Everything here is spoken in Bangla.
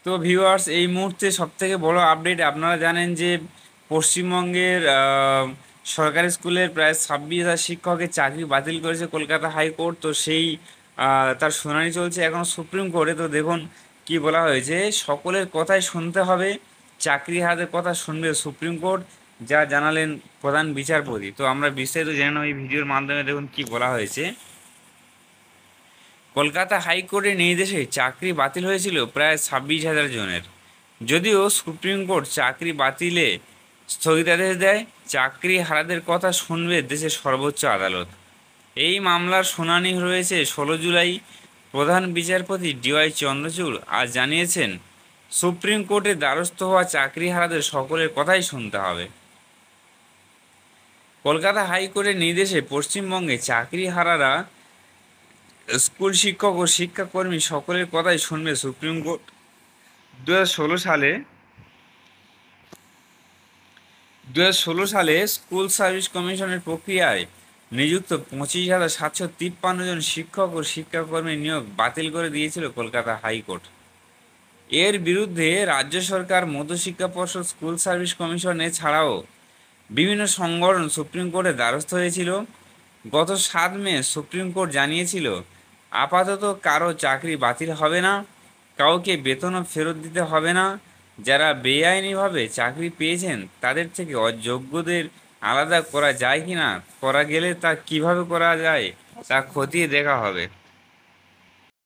তো ভিউয়ার্স, এই মুহূর্তে সবথেকে বড় আপডেট, আপনারা জানেন যে পশ্চিমবঙ্গের সরকারি স্কুলের প্রায় 26,000 শিক্ষকের চাকরি বাতিল করেছে কলকাতা হাইকোর্ট। তো সেই তার শুনানি চলছে এখন সুপ্রিম কোর্টে। তো দেখুন কি বলা হয়েছে, সকলের কথাই শুনতে হবে, চাকরি হাতের কথা শুনবে সুপ্রিম কোর্ট, যা জানালেন প্রধান বিচারপতি। তো আমরা বিস্তারিত জেনে নেব এই ভিডিওর মাধ্যমে। দেখুন কি বলা হয়েছে। কলকাতা হাইকোর্টের নির্দেশে চাকরি বাতিল হয়েছিল প্রায় 26,000 জনের। যদিও সুপ্রিম কোর্ট চাকরি বাতিলে স্থগিতাদেশ দেয়, চাকরি হারাদের কথা শুনবে দেশের সর্বোচ্চ আদালত। এই মামলার শুনানি রয়েছে 16 জুলাই। প্রধান বিচারপতি ডিওয়াই চন্দ্রচূড় আজ জানিয়েছেন, সুপ্রিম কোর্টের দ্বারস্থ হওয়া চাকরি হারাদের সকলের কথাই শুনতে হবে। কলকাতা হাইকোর্টের নির্দেশে পশ্চিমবঙ্গে চাকরি হারারা, স্কুল শিক্ষক ও শিক্ষাকর্মী সকলের কথাই শুনবে সুপ্রিম কোর্ট। 2016 সালে 2016 সালে স্কুল সার্ভিস কমিশনের প্রক্রিয়ায় নিযুক্ত 25,753 জন শিক্ষক ও শিক্ষাকর্মীর নিয়োগ বাতিল করে দিয়েছিল কলকাতা হাইকোর্ট। এর বিরুদ্ধে রাজ্য সরকার, মধ্যশিক্ষা পর্ষদ, স্কুল সার্ভিস কমিশন এছাড়াও বিভিন্ন সংগঠন সুপ্রিম কোর্টের দ্বারস্থ হয়েছিল। গত 7 মে সুপ্রিম কোর্ট জানিয়েছিল, আপাতত কারো চাকরি বাতিল হবে না, কাউকে বেতনও ফেরত দিতে হবে না। যারা বেআইনিভাবে চাকরি পেয়েছেন তাদের থেকে অযোগ্যদের আলাদা করা যায় কি না, করা গেলে তা কিভাবে করা যায় তা খতিয়ে দেখা হবে।